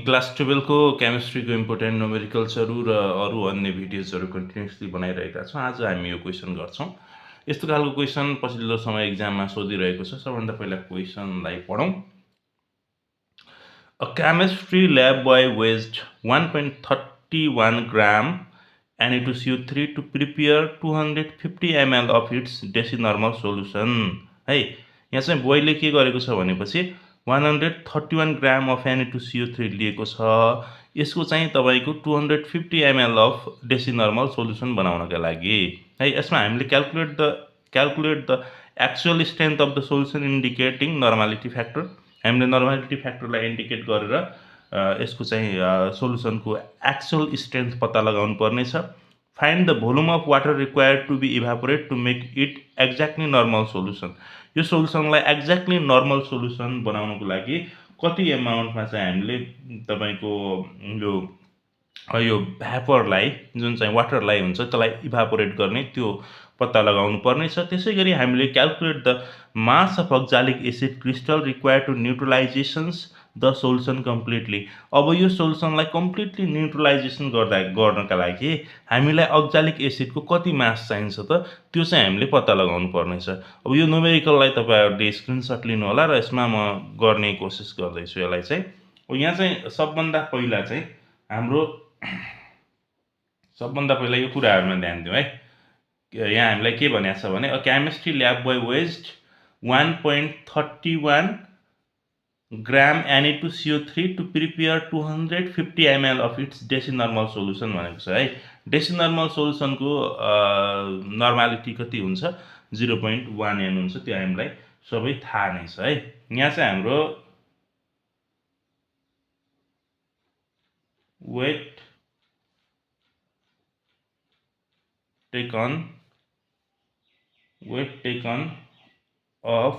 Class 12 को केमिस्ट्रीको important न्युमेरिकल्सहरू र अरू अन्य भिडियोजहरू कन्टिन्युसली बनाइरहेका छौँ। आज हामी यो क्वेसन गर्छौँ। यस्तो खालको क्वेसन पछिल्लो समय एक्जाममा सोधिरहेको छ। सबभन्दा पहिला क्वेसनलाई पढौँ। A chemistry lab boy wasted 1.31 gram Na2CO3 to prepare 250 ml of its decinormal solution। है, यहाँ चाहिँ बोयले के गरेको छ भनेपछि 131 ग्राम अफ Na2CO3 लिएको छ। यसको चाहिँ तपाईको 250 ml अफ डेसिनर्मल सोल्युसन बनाउनका लागि है। यसमा हामीले calculate the actual strength of the solution indicating normality factor. हामीले नर्मालिटी फ्याक्टरलाई इन्डिकेट गरेर यसको चाहिँ सोल्युसनको एक्चुअल स्ट्रेन्थ पत्ता लगाउनु पर्नेछ। Find the volume of water required to be evaporate to make it exactly normal solution. यो सोल्युसनलाई एक्ज्याक्टली नर्मल सोल्युसन बनाउनको लागि कति एमाउन्टमा चाहिँ हामीले तपाईको यो भ्यापरलाई जुन चाहिँ वाटरलाई हुन्छ त्यसलाई इभापोरेट गर्ने त्यो पत्ता लगाउनु पर्नेछ। त्यसैगरी हामीले calculate the mass of oxalic acid crystal required to neutralisations the solution completely. अब यो सोल्युसनलाई कम्प्लिटली न्युट्रलाइजेसन गर्नका लागि हामीलाई अक्जालिक एसिडको कति मास चाहिन्छ त त्यो चाहिँ हामीले पत्ता लगाउनु पर्नेछ। अब यो न्युमेरिकललाई तपाईहरुले स्क्रिनशट लिनु होला र यसमा म गर्ने कोसिस गर्दैछु यसलाई चाहिँ। यहाँ चाहिँ सबभन्दा पहिला चाहिँ हाम्रो सबभन्दा पहिला यो कुराहरुमा ध्यान दिउँ है। यहाँ हामीलाई के भनेको छ भने a chemistry lab boy weighs 1.31 gram Na2CO3 to prepare 250 ml of its decinormal solution भनेको छ है। डेसिनर्मल सोल्युसनको नर्मालिटी कति हुन्छ 0.1 n हुन्छ। त्यो हामीलाई सबै थाहा नै छ है। यहाँ चाहिँ हाम्रो weight taken of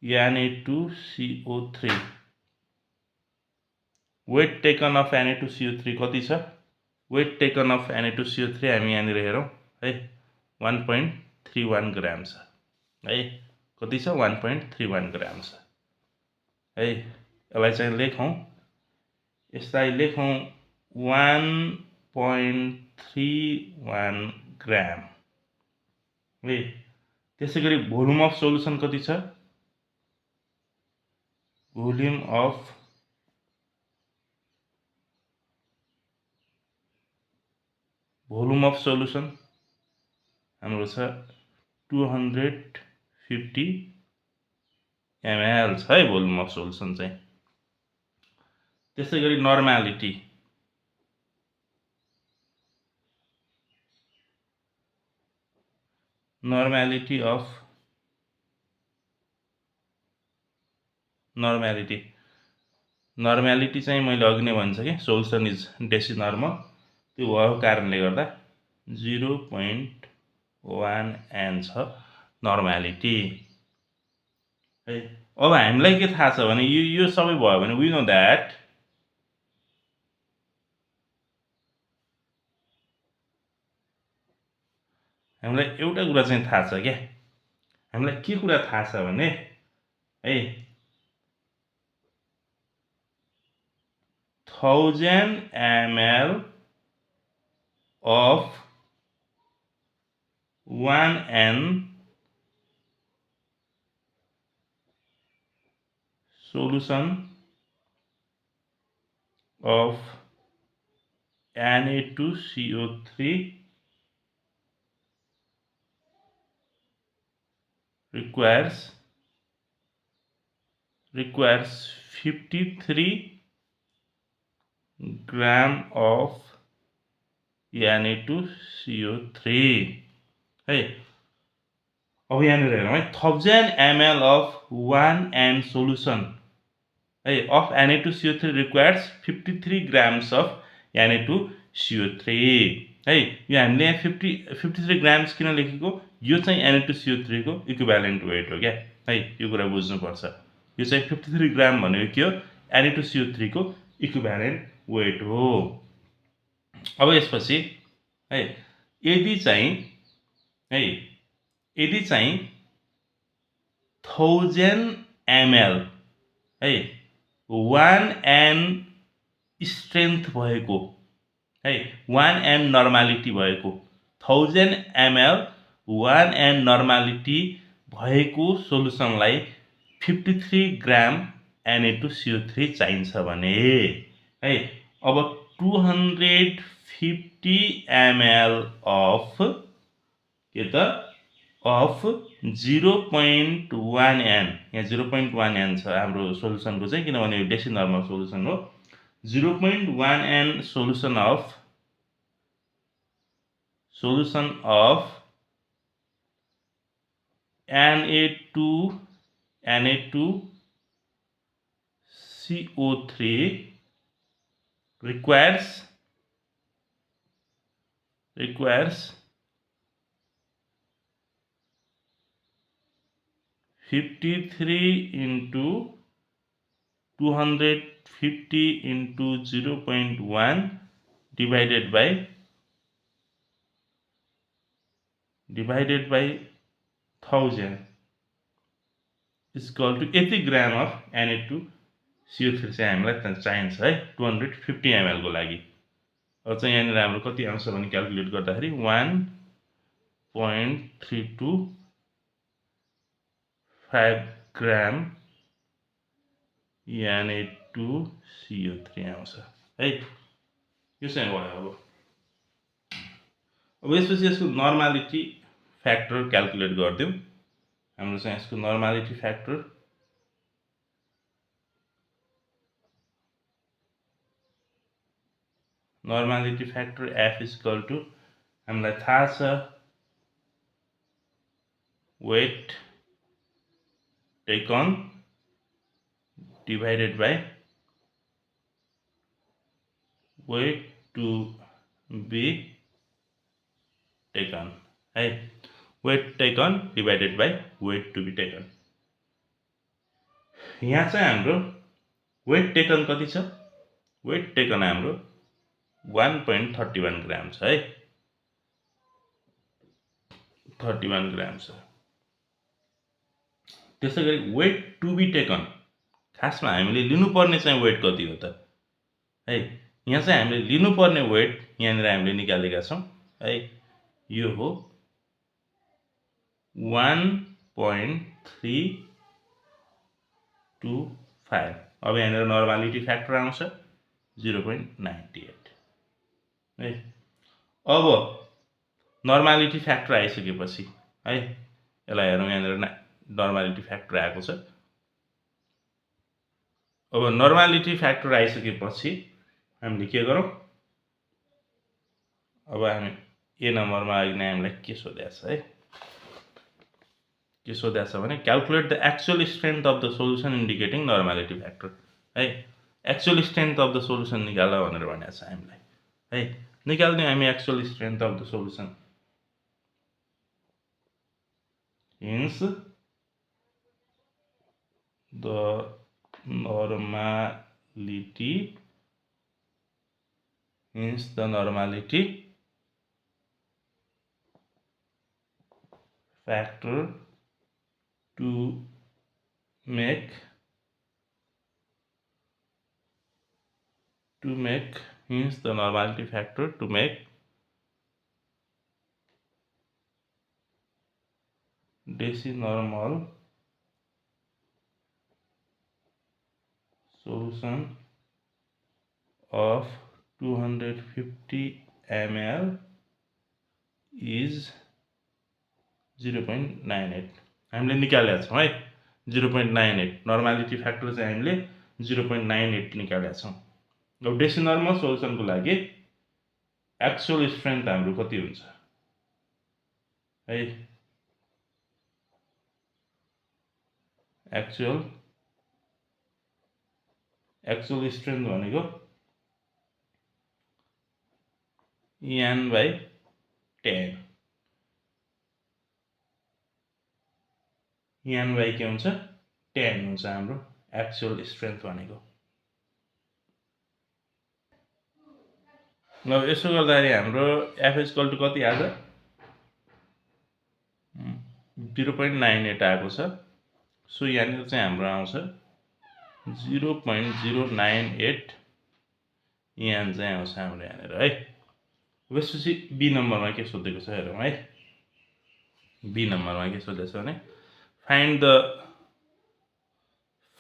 Na2CO3 weight taken of Na2CO3 कति छ? weight taken of Na2CO3 हामी यहाँनिर हेरौँ है 1.31 ग्राम छ है। कति छ 1.31 ग्राम छ है। यसलाई चाहिँ लेखौँ, यसलाई लेखौँ 1.31 ग्राम है। त्यसैगरी भोल्युम अफ सोल्युसन कति छ? भोल्युम अफ सोल्युसन हाम्रो छ 250 ml छ है भोल्युम अफ सोल्युसन चाहिँ। त्यसैगरी नर्मालिटी चाहिँ मैले अघि नै भनिसकेँ सोल्युसन इज डेसिनर्मल। त्यो भएको कारणले गर्दा 0.1 n छ नर्मालिटी है। अब हामीलाई के थाहा छ भने यो सबै भयो भने वी नो दैट हामीलाई एउटा कुरा चाहिँ थाहा छ क्या। हामीलाई के कुरा थाहा छ भने है 1000 ml of 1 n solution of Na2CO3 requires 53 gram of Na2CO3 है। अब यहाँनिर हेरौँ है 1000 ml of 1 n solution है of Na2CO3 requires 53 grams of Na2CO3 है। यो हामीले 53 ग्राम्स किन लेखेको? यो चाहिँ Na2CO3 को इक्विभ्यालेन्ट वेट हो क्या है। यो कुरा बुझ्नुपर्छ। यो चाहिँ 53 ग्राम भनेको के हो? Na2CO3 को इक्विभ्यालेन्ट वेट हो। अब यसपछि है यदि चाहिँ 1000 ml है 1n स्ट्रेन्थ भएको है 1n नर्मालिटी भएको 1000 ml 1n नर्मालिटी भएको सोलुसनलाई 53 ग्राम Na2CO3 चाहिन्छ भने है अब 250 ml of के त of 0.1n यहाँ 0.1n छ हाम्रो सोलुसनको चाहिँ किनभने यो डेसी नर्मल सोलुसन हो 0.1n solution of Na2CO3 requires 53 into 250 into 0.1 divided by 1000 is equal to 80 gram of Na2CO3 चाहिँ हामीलाई चाहिन्छ है 250 ml को लागि अब चाहिँ यहाँनिर हाम्रो कति आउँछ भने क्याल्कुलेट गर्दाखेरि 1.325 ग्राम Na2CO3 आउँछ है यो चाहिँ भयो अब यसपछि यसको नर्मालिटी फ्याक्टर क्याल्कुलेट गर्दियौं हाम्रो चाहिँ यसको normality factor F is equal to हामीलाई थाहा छ weight taken divided by weight to be taken है weight taken divided by weight to be taken यहाँ चाहिँ हाम्रो weight taken कति छ weight taken हाम्रो 1.31 ग्राम छ है 31 ग्राम छ त्यसैगरी weight to be taken खासमा हामीले लिनुपर्ने चाहिँ weight कति हो त है यहाँ चाहिँ हामीले लिनुपर्ने weight यहाँनिर हामीले निकालेका छौं है यो हो 1.325 अब यहाँनिर नर्मालिटी फ्याक्टर आउँछ 0.98 है अब नर्मालिटी फ्याक्टर आइसकेपछि है यसलाई हेरौँ यहाँनिर नर्मालिटी फ्याक्टर आएको छ अब नर्मालिटी फ्याक्टर आइसकेपछि हामीले के गरौँ अब हामी ए नम्बरमा आइने हामीलाई के सोधेको छ है के सोधेको छ भने calculate the actual strength of the solution indicating normality factor है actual strength of the solution निकाल भनेर भनेको छ हामीलाई है निकाल्ने हामी actual strength of the solution hence the normality factor to make hence the normality factor to make deci normal solution of 250 ml is 0.98 हामीले निकालेका छौं है 0.98 नर्मालिटी फ्याक्टर चाहिँ हामीले 0.98 निकालेका छौं अब डेसी नर्मल सोलुसनको लागि एक्चुअल स्ट्रेन्थ हाम्रो कति हुन्छ है एक्चुअल स्ट्रेन्थ भनेको n/10 n by के हुन्छ 10 हुन्छ हाम्रो एक्चुअल स्ट्रेन्थ भनेको अब यसो गर्दाखेरि हाम्रो f = कति आछ 0.98 आएको छ सो यहाँनिर चाहिँ हाम्रो आउँछ 0.098 EN चाहिँ आउँछ हाम्रो यहाँनिर है। त्यसपछि बी नम्बरमा के सोधेको छ हेरौँ है। बी नम्बरमा के सोधेको छ भने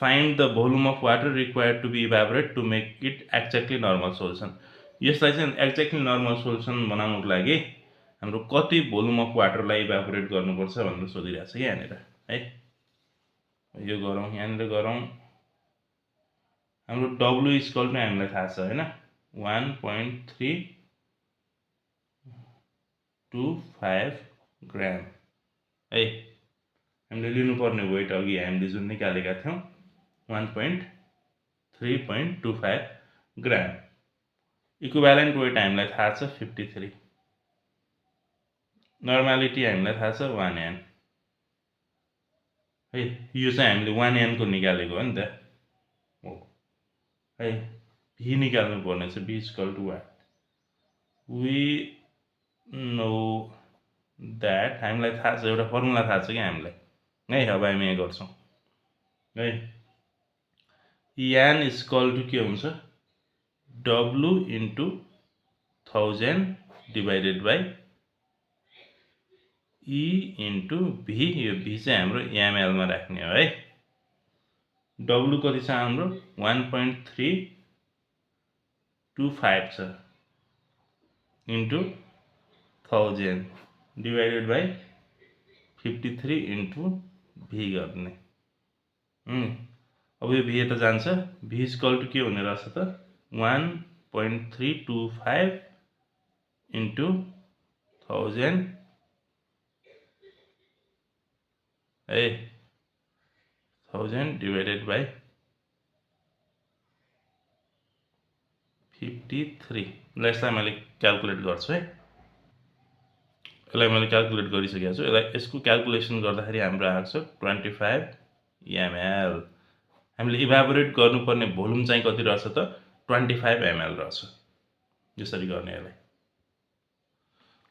find the volume of water required to be evaporate to make it exactly normal solution। यसलाई चाहिँ एक्ज्याक्टली नर्मल सोल्युसन बनाउनको लागि हाम्रो कति भोल्युम अफ वाटरलाई इभापोरेट गर्नुपर्छ भनेर सोधिरहेको छ कि यहाँनिर है। यो गरौँ, यहाँनिर गरौँ। हाम्रो W इक्वल टु हामीलाई थाहा छ होइन 1.325 ग्राम है। हामीले लिनुपर्ने वेट अघि हामीले जुन निकालेका थियौँ 1.325 ग्राम। इक्विभ्यालेन्ट वेट हामीलाई थाहा छ 53। नर्मालिटी हामीलाई थाहा छ 1n है। यो चाहिँ हामीले 1n को निकालेको हो नि त हो है। भी निकाल्नु पर्ने छ। V equal to what we know that हामीलाई थाहा छ, एउटा फर्मुला थाहा छ कि हामीलाई है। अब हामी यहाँ गर्छौँ है। n इक्वल टु के हुन्छ W into 1000 divided by E into V। यो V चाहिँ हाम्रो ml मा राख्ने हो है। W कति छ हाम्रो 1.325 छ into 1000 divided by 53 into V गर्ने। अब यो V यता जान्छ। V इक्वल टु के हुने रहेछ त 1.325 इन्टु 1000 है 1000 डिभाइडेड बाई 53। ल यसलाई मैले क्याल्कुलेट गर्छु है। यसलाई मैले क्याल्कुलेट गरिसकेको छु। यसको क्याल्कुलेसन गर्दाखेरि हाम्रो आएको छ 25 ml। हामीले इभापोरेट गर्नुपर्ने भोल्युम चाहिँ कति रहेछ त 25 ml रहेछ। यसरी गर्ने यसलाई।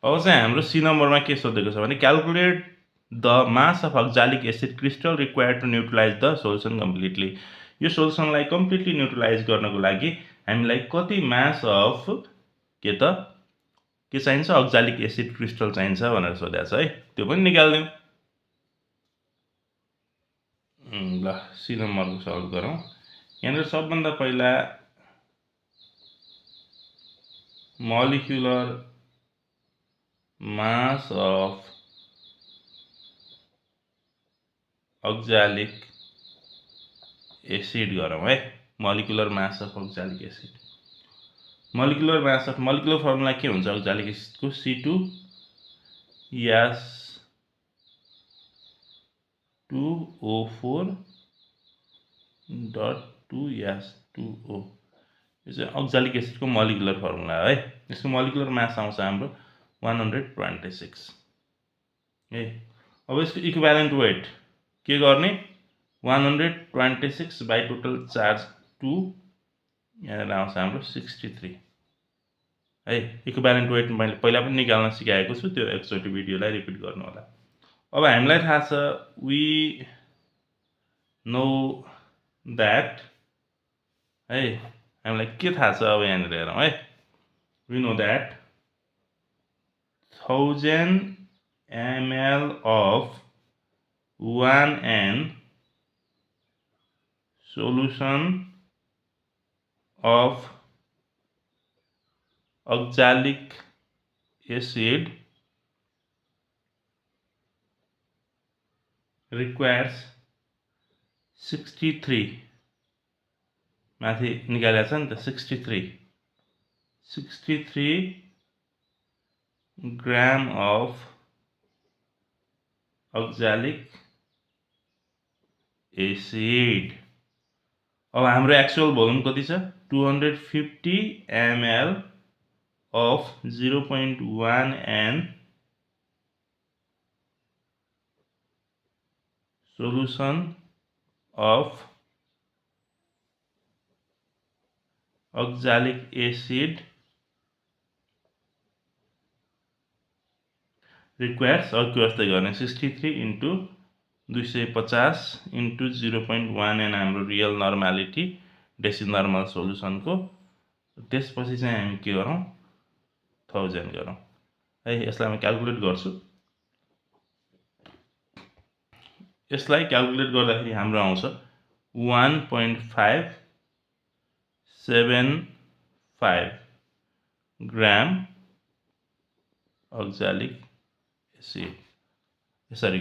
अब चाहिँ हाम्रो सी नम्बरमा के सोधेको छ भने calculate the mass of oxalic acid crystal required to neutralize the solution completely. यो सोल्युसनलाई कम्प्लिटली न्युट्रलाइज गर्नको लागि हामीलाई कति मास अफ के चाहिन्छ अक्जालिक एसिड क्रिस्टल चाहिन्छ भनेर सोधेको छ है। त्यो पनि निकाल्दिउँ। ल सी नम्बरको सल्भ गरौँ। यहाँनिर सबभन्दा पहिला molecular mass of oxalic acid गरौँ है। Molecular mass of oxalic acid. Molecular mass of molecular formula के हुन्छ अक्जालिक एसिडको C2H2O4.2S2O। यो चाहिँ अक्जालिक एसिडको मोलिकुलर फर्मुला है। यसको मोलिकुलर मास आउँछ हाम्रो 126 है। अब यसको इक्विभ्यालेन्ट वेट के गर्ने 126 बाई टोटल चार्ज 2 यहाँनिर आउँछ हाम्रो 63 है। इक्विभ्यालेन्ट वेट मैले पहिला पनि निकाल्न सिकाएको छु, त्यो एकचोटि भिडियोलाई रिपिट गर्नु होला। अब हामीलाई थाहा छ वी नो द्याट है। हामीलाई के थाहा छ अब यहाँनिर हेरौँ है। We know that 1000 ml of 1n solution of oxalic acid requires 63 माथि निकालेको छ नि त 63 ग्राम of oxalic acid। अब हाम्रो एक्चुअल भोल्युम कति छ 250 ml of 0.1n solution of oxalic acid requires अर्को व्यवस्था गर्ने 63 इन्टु 250 इन्टु 0.1 हाम्रो रियल नर्मालिटी डेसिनर्मल सोल्युसनको। त्यसपछि चाहिँ हामी के गरौँ, 1000 गरौँ है। यसलाई म क्याल्कुलेट गर्छु। यसलाई क्याल्कुलेट गर्दाखेरि हाम्रो आउँछ 1.575 ग्राम अक्जालिक एसिड। यसरी